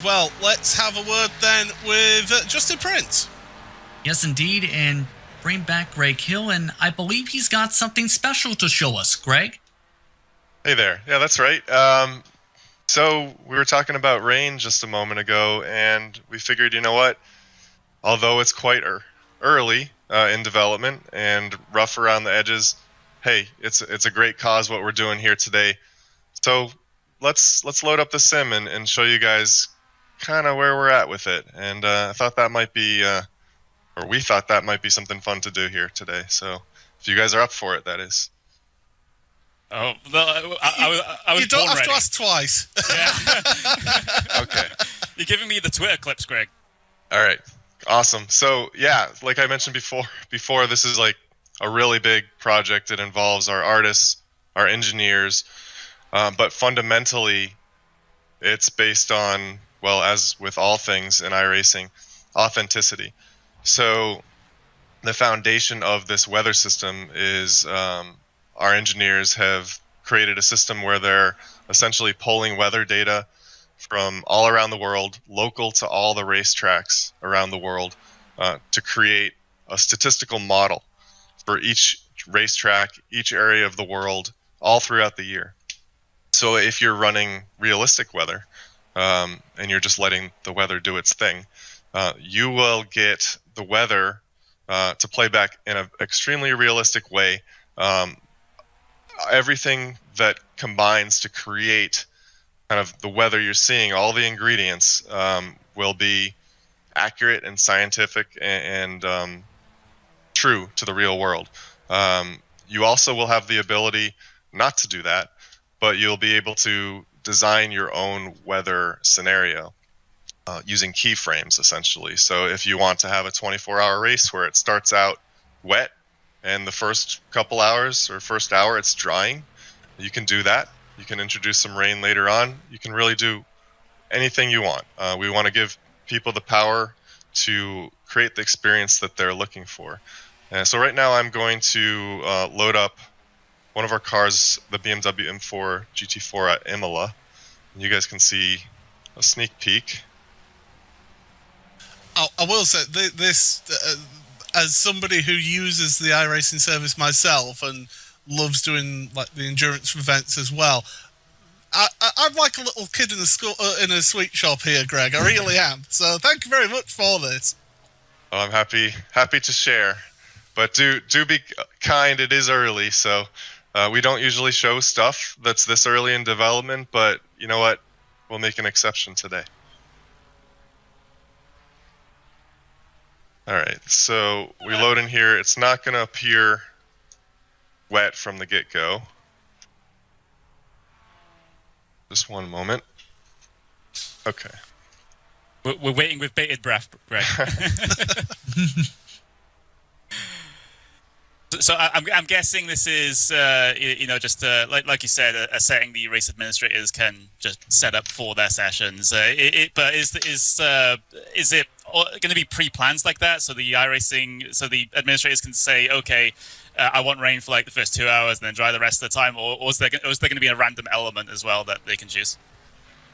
Well, let's have a word then with Justin Prince. Yes, indeed, and bring back Greg Hill, and I believe he's got something special to show us. Greg? Hey there. Yeah, that's right. So we were talking about rain just a moment ago, and we figured, you know what? Although it's quite early in development and rough around the edges, hey, it's a great cause what we're doing here today. So let's load up the sim and show you guys kind of where we're at with it. And I thought that might be, or we thought that might be something fun to do here today. So if you guys are up for it, that is. Oh, I was You don't born have ready. to ask twice. Yeah. Okay. You're giving me the Twitter clips, Greg. All right. Awesome. So yeah, like I mentioned before this is like a really big project. It involves our artists, our engineers, but fundamentally, it's based on, well, as with all things in iRacing, authenticity. So the foundation of this weather system is our engineers have created a system where they're essentially pulling weather data from all around the world, local to all the racetracks around the world, to create a statistical model for each racetrack, each area of the world, all throughout the year. So if you're running realistic weather, and you're just letting the weather do its thing, you will get the weather to play back in an extremely realistic way. Everything that combines to create kind of the weather you're seeing, all the ingredients will be accurate and scientific and true to the real world. You also will have the ability not to do that, but you'll be able to design your own weather scenario using keyframes, essentially. So if you want to have a 24-hour race where it starts out wet and the first couple hours or first hour it's drying, you can do that. You can introduce some rain later on. You can really do anything you want. We want to give people the power to create the experience that they're looking for. So right now I'm going to load up one of our cars, the BMW M4 GT4 at Imola. And you guys can see a sneak peek. I will say this, as somebody who uses the iRacing service myself and loves doing like the endurance events as well. I'm like a little kid in in a sweet shop here, Greg. I really am. So thank you very much for this. Oh, I'm happy to share, but do be kind. It is early, so we don't usually show stuff that's this early in development. But you know what? We'll make an exception today. All right, so we load in here. It's not going to appear wet from the get-go. Just one moment. Okay. We're waiting with bated breath, Greg. So I'm guessing this is, just like you said, a setting the race administrators can just set up for their sessions. But is it going to be pre-planned like that? So the iRacing, so the administrators can say, okay, I want rain for like the first 2 hours and then dry the rest of the time, or is there going to be a random element as well that they can choose?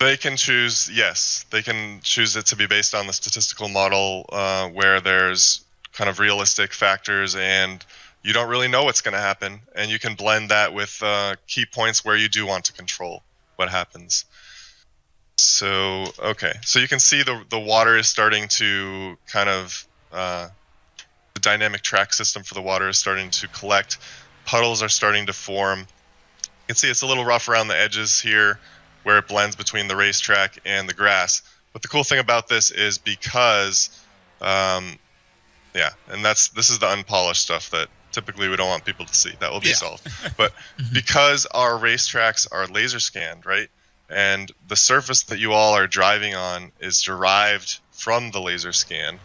They can choose, yes. They can choose it to be based on the statistical model where there's kind of realistic factors and you don't really know what's going to happen, and you can blend that with key points where you do want to control what happens. So, okay. So you can see the water is starting to kind of, the dynamic track system for the water is starting to collect. Puddles are starting to form. You can see it's a little rough around the edges here where it blends between the racetrack and the grass. But the cool thing about this is because, and this is the unpolished stuff that typically we don't want people to see. That will be solved. But because our racetracks are laser scanned, right? And the surface that you all are driving on is derived from the laser scan,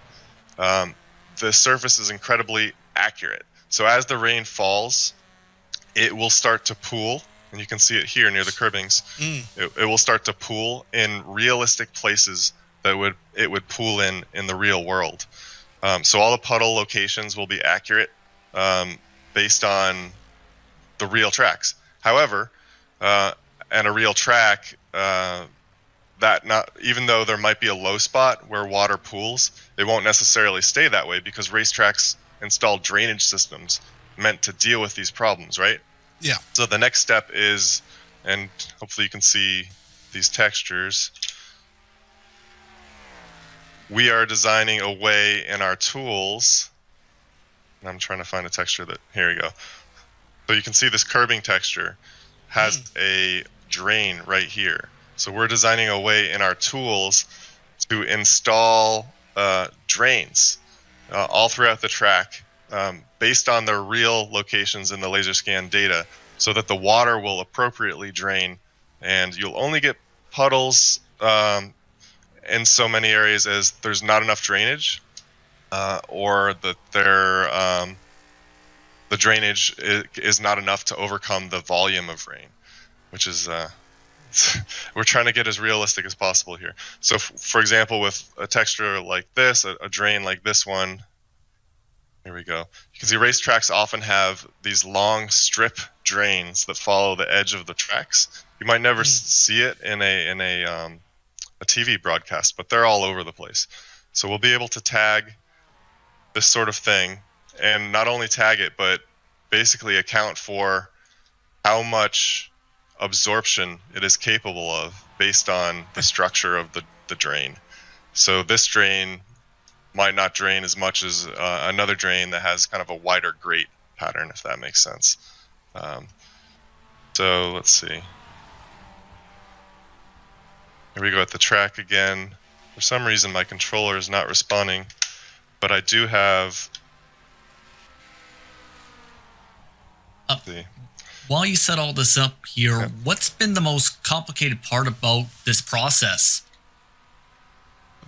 the surface is incredibly accurate. So as the rain falls, it will start to pool, and you can see it here near the curbings. It will start to pool in realistic places that it would pool in the real world. So all the puddle locations will be accurate based on the real tracks. However, and a real track, even though there might be a low spot where water pools, it won't necessarily stay that way because racetracks install drainage systems meant to deal with these problems, right? Yeah. So the next step is, and hopefully you can see these textures, we are designing a way in our tools. I'm trying to find a texture here we go. So you can see this curbing texture has a drain right here. So we're designing a way in our tools to install drains all throughout the track based on their real locations in the laser scan data so that the water will appropriately drain, and you'll only get puddles in so many areas as there's not enough drainage, or that the drainage is not enough to overcome the volume of rain, which is we're trying to get as realistic as possible here. So, for example, with a texture like this, a drain like this one, here we go. You can see racetracks often have these long strip drains that follow the edge of the tracks. You might never see it in a TV broadcast, but they're all over the place. So we'll be able to tag this sort of thing, and not only tag it, but basically account for how much absorption it is capable of based on the structure of the drain. So this drain might not drain as much as another drain that has kind of a wider grate pattern, if that makes sense. So let's see. Here we go at the track again. For some reason my controller is not responding, but I do have... While you set all this up here, what's been the most complicated part about this process?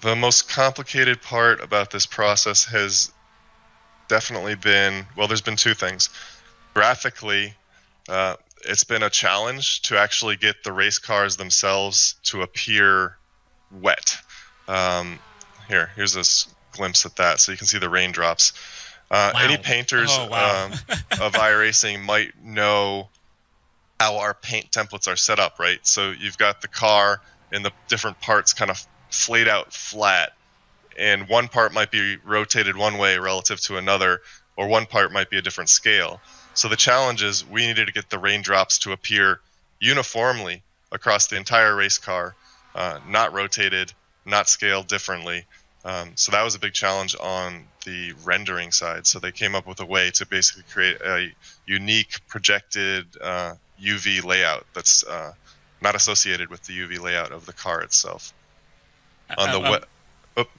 The most complicated part about this process has definitely been, well, there's been two things. Graphically, it's been a challenge to actually get the race cars themselves to appear wet. Here's this glimpse at that, so you can see the raindrops. Wow. Any painters of iRacing might know how our paint templates are set up, right? So you've got the car and the different parts kind of flayed out flat, and one part might be rotated one way relative to another, or one part might be a different scale. So the challenge is we needed to get the raindrops to appear uniformly across the entire race car, not rotated, not scaled differently. So that was a big challenge on the rendering side. So they came up with a way to basically create a unique projected UV layout that's not associated with the UV layout of the car itself.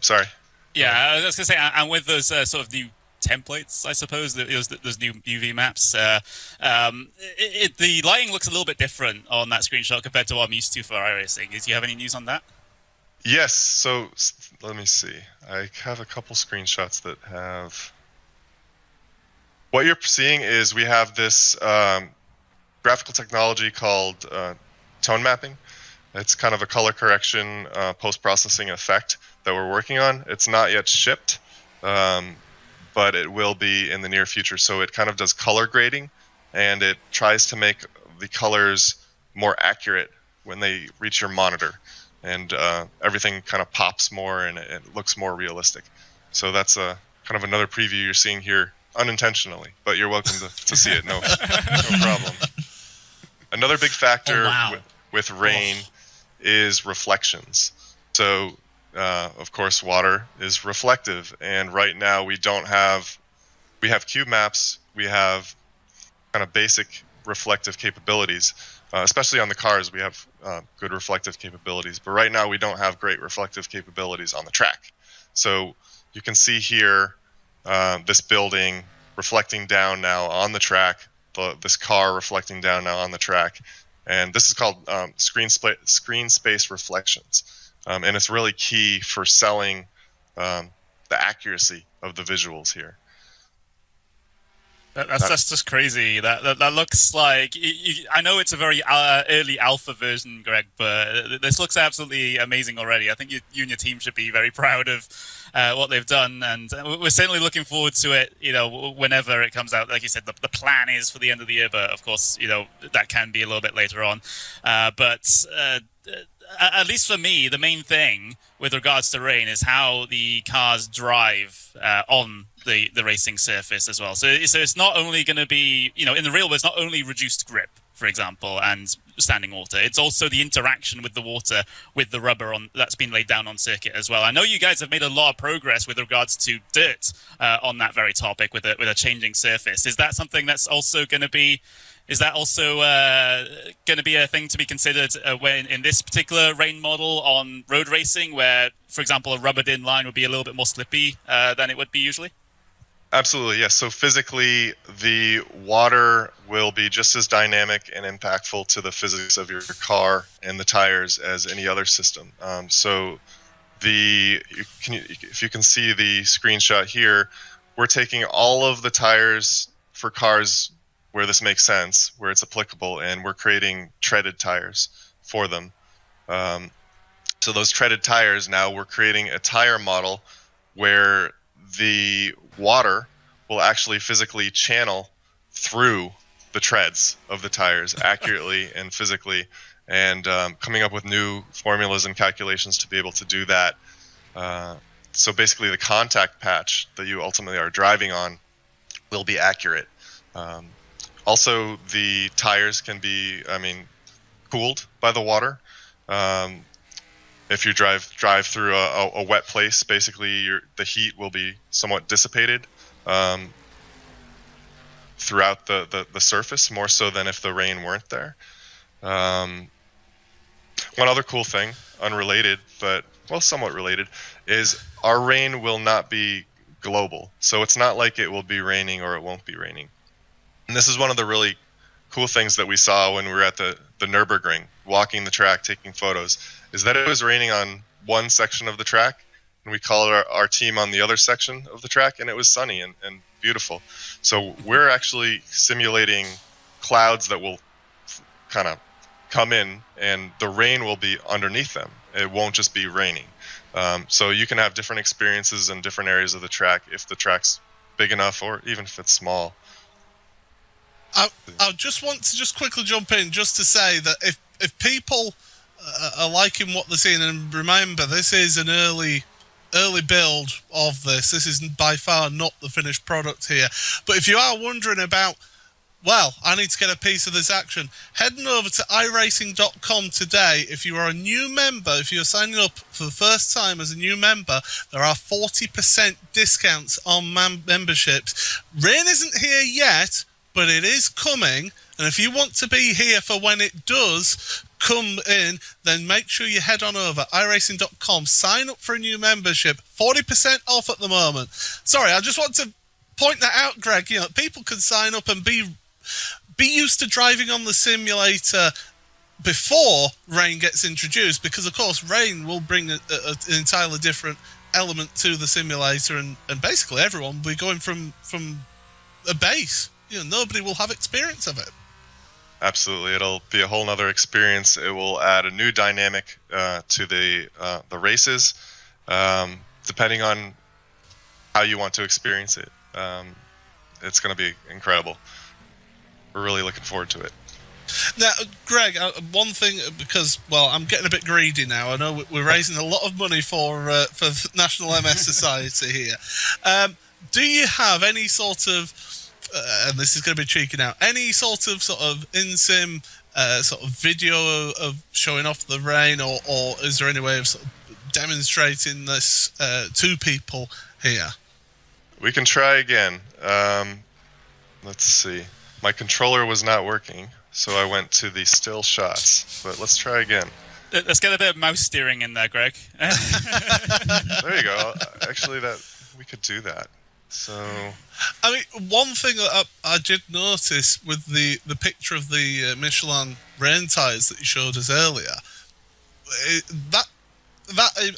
Sorry. Yeah, I was going to say, and with those sort of new templates, I suppose, those new UV maps, the lighting looks a little bit different on that screenshot compared to what I'm used to for iRacing. Do you have any news on that? Yes, so let me see. I have a couple screenshots that have... What you're seeing is we have this graphical technology called tone mapping. It's kind of a color correction post-processing effect that we're working on. It's not yet shipped, but it will be in the near future. So it kind of does color grading, and it tries to make the colors more accurate when they reach your monitor. And everything kind of pops more and it looks more realistic. So that's kind of another preview you're seeing here unintentionally, but you're welcome to see it. No problem. Another big factor with rain is reflections. So, of course, water is reflective, and right now we have cube maps, we have kind of basic reflective capabilities. Especially on the cars, we have good reflective capabilities. But right now, we don't have great reflective capabilities on the track. So you can see here this building reflecting down now on the track, this car reflecting down now on the track. And this is called screen space reflections. And it's really key for selling the accuracy of the visuals here. That's just crazy. That looks like... I know it's a very early alpha version, Greg, but this looks absolutely amazing already. I think you and your team should be very proud of what they've done, and we're certainly looking forward to it, whenever it comes out. Like you said, the plan is for the end of the year, but of course, that can be a little bit later on. But at least for me, the main thing with regards to rain is how the cars drive on the racing surface as well. So it's not only going to be, in the real world, it's not only reduced grip, for example, and standing water. It's also the interaction with the water, with the rubber that's been laid down on circuit as well. I know you guys have made a lot of progress with regards to dirt on that very topic with a changing surface. Is that something that's also going to be? Is that also going to be a thing to be considered when in this particular rain model on road racing, where, for example, a rubbered-in line would be a little bit more slippy than it would be usually? Absolutely, yes. So physically, the water will be just as dynamic and impactful to the physics of your car and the tires as any other system. So if you can see the screenshot here, we're taking all of the tires for cars where this makes sense, where it's applicable, and we're creating treaded tires for them. So those treaded tires, now we're creating a tire model where the water will actually physically channel through the treads of the tires accurately and physically, and coming up with new formulas and calculations to be able to do that. So basically the contact patch that you ultimately are driving on will be accurate. Also, the tires can be, cooled by the water. If you drive through a wet place, basically the heat will be somewhat dissipated throughout the surface, more so than if the rain weren't there. One other cool thing, unrelated, but somewhat related, is our rain will not be global. So it's not like it will be raining or it won't be raining. And this is one of the really cool things that we saw when we were at the Nürburgring, walking the track, taking photos, is that it was raining on one section of the track, and we called our team on the other section of the track, and it was sunny and beautiful. So we're actually simulating clouds that will kind of come in, and the rain will be underneath them. It won't just be raining. So you can have different experiences in different areas of the track if the track's big enough, or even if it's small. I just want to quickly jump in just to say that if people are liking what they're seeing, and remember, this is an early build of this. This is by far not the finished product here. But if you are wondering about, well, I need to get a piece of this action, heading over to iRacing.com today. If you are a new member, if you're signing up for the first time as a new member, there are 40% discounts on memberships. Rain isn't here yet, but it is coming, and if you want to be here for when it does come in, then make sure you head on over iRacing.com, sign up for a new membership, 40% off at the moment. Sorry, I just want to point that out, Greg. People can sign up and be used to driving on the simulator before rain gets introduced, because of course rain will bring an entirely different element to the simulator, and basically everyone will be going from a base. Nobody will have experience of it. Absolutely, it'll be a whole nother experience. It will add a new dynamic to the races, depending on how you want to experience it. It's going to be incredible. We're really looking forward to it. Now, Greg, one thing, because, I'm getting a bit greedy now. I know we're raising a lot of money for the National MS Society here. Do you have any sort of, and this is going to be cheeky now, any sort of in-sim sort of video of showing off the rain, or is there any way of sort of demonstrating this to people here? We can try again. Let's see. My controller was not working, so I went to the still shots, but let's try again. Let's get a bit of mouse steering in there, Greg. There you go. Actually, we could do that. So, one thing that I did notice with the picture of the Michelin rain tyres that you showed us earlier, that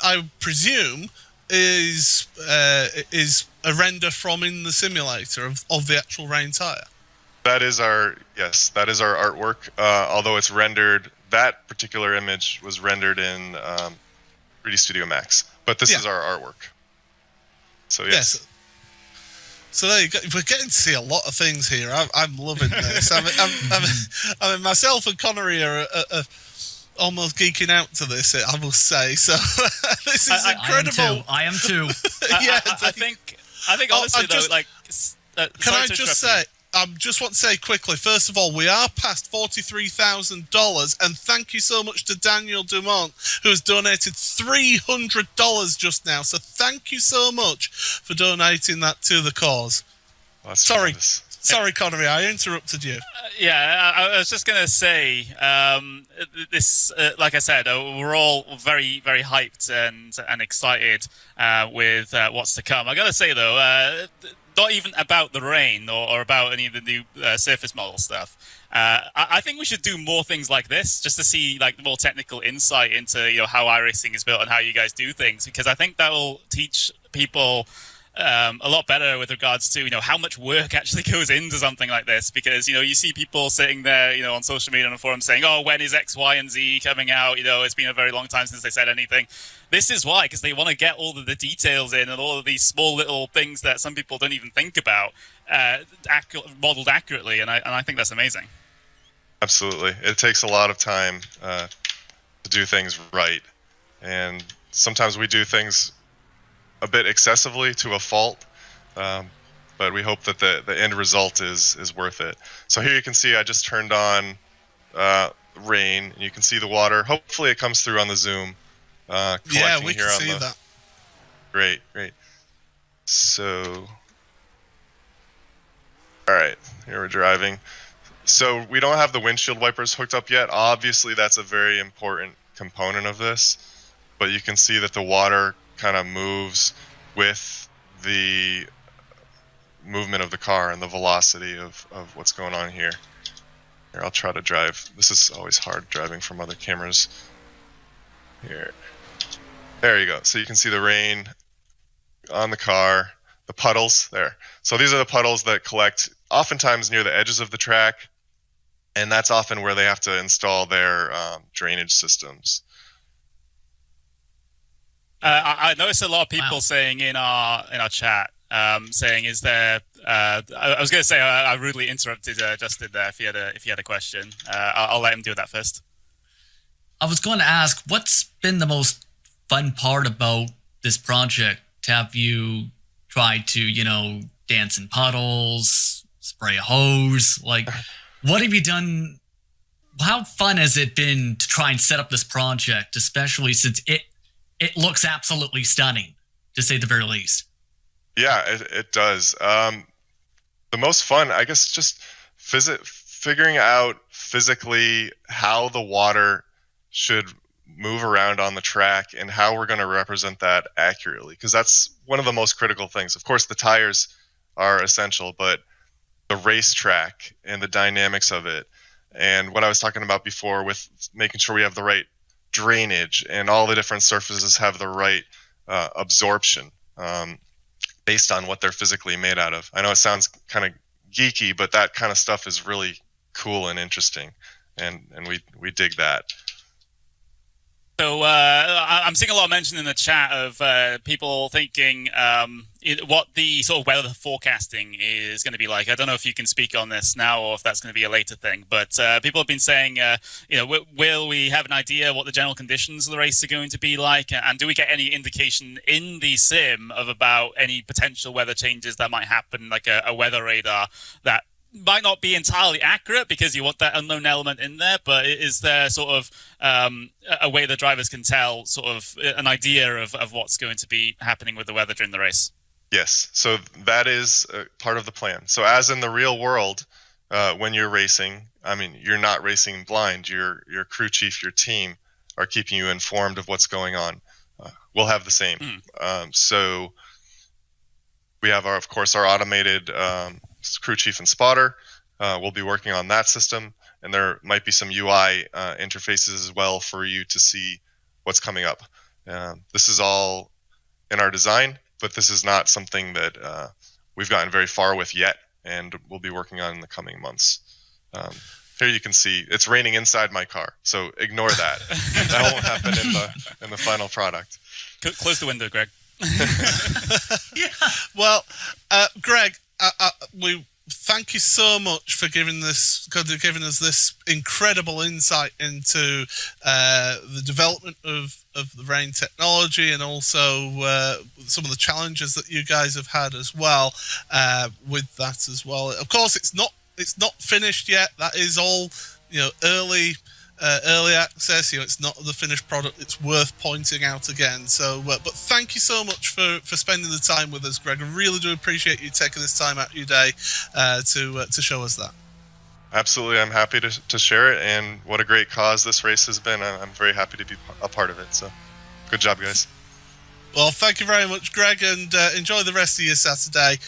I presume is a render from in the simulator of the actual rain tyre. That is our artwork. Although it's rendered, that particular image was rendered in 3D Studio Max, but this is our artwork. So yes. So there you go. We're getting to see a lot of things here. I'm loving this. I mean, myself and Connery are almost geeking out to this, I must say. So this is incredible. I am too. Yeah, I think honestly though, like, can I just say? I just want to say quickly, first of all, we are past $43,000, and thank you so much to Daniel Dumont, who has donated $300 just now. So thank you so much for donating that to the cause. Sorry, Connery, I interrupted you. I was just gonna say, this, like I said, we're all very, very hyped and excited with what's to come. I gotta say though, not even about the rain or about any of the new surface model stuff. I think we should do more things like this, just to see like more technical insight into how iRacing is built and how you guys do things, because I think that will teach people a lot better with regards to how much work actually goes into something like this. Because you see people sitting there on social media and on forums saying, oh, when is X, Y, and Z coming out? It's been a very long time since they said anything. This is why, because they want to get all of the details in and all of these small little things that some people don't even think about modeled accurately, and I think that's amazing. Absolutely. It takes a lot of time to do things right, and sometimes we do things a bit excessively to a fault, but we hope that the end result is worth it. So here you can see I just turned on rain, and you can see the water. Hopefully it comes through on the zoom. Yeah, we can see that. Great. So, all right, here we're driving. So we don't have the windshield wipers hooked up yet. Obviously, that's a very important component of this, but you can see that the water kind of moves with the movement of the car and the velocity of what's going on here. Here, I'll try to drive. This is always hard driving from other cameras. Here. There you go. So you can see the rain on the car, the puddles there. So these are the puddles that collect oftentimes near the edges of the track, and that's often where they have to install their drainage systems. I noticed a lot of people saying in our chat, saying, "Is there?" I was going to say I rudely interrupted Justin there. If he had a question, I'll let him do that first. I was going to ask, what's been the most fun part about this project? Have you tried to, dance in puddles, spray a hose? Like, what have you done? How fun has it been to try and set up this project, especially since it looks absolutely stunning, to say the very least? Yeah, it does. The most fun, I guess, just figuring out physically how the water should move around on the track and how we're going to represent that accurately, because that's one of the most critical things. Of course, the tires are essential, but the racetrack and the dynamics of it, and what I was talking about before with making sure we have the right drainage and all the different surfaces have the right absorption based on what they're physically made out of. I know it sounds kind of geeky, but that kind of stuff is really cool and interesting, and we dig that. So I'm seeing a lot of mention in the chat of people thinking what the sort of weather forecasting is going to be like. I don't know if you can speak on this now or if that's going to be a later thing, but people have been saying, will we have an idea what the general conditions of the race are going to be like, and do we get any indication in the sim of about any potential weather changes that might happen, like a weather radar that might not be entirely accurate because you want that unknown element in there, but is there sort of a way the drivers can tell sort of an idea of what's going to be happening with the weather during the race? Yes, so that is part of the plan. So as in the real world, when you're racing, I mean, you're not racing blind. Your crew chief, your team are keeping you informed of what's going on. We'll have the same. So we have, of course, our automated crew chief and spotter. We'll be working on that system, and there might be some UI interfaces as well for you to see what's coming up. This is all in our design, but this is not something that we've gotten very far with yet, and we'll be working on in the coming months. Here you can see it's raining inside my car, so ignore that. That won't happen in the final product. Close the window, Greg. Yeah. Well, Greg, we thank you so much for giving us this incredible insight into the development of the rain technology, and also some of the challenges that you guys have had as well with that as well. Of course, it's not finished yet. That is all early access. It's not the finished product. It's worth pointing out again. So, but thank you so much for spending the time with us, Greg. I really do appreciate you taking this time out of your day to show us that. Absolutely, I'm happy to share it, and what a great cause this race has been. I'm very happy to be a part of it. So, good job, guys. Well, thank you very much, Greg, and enjoy the rest of your Saturday.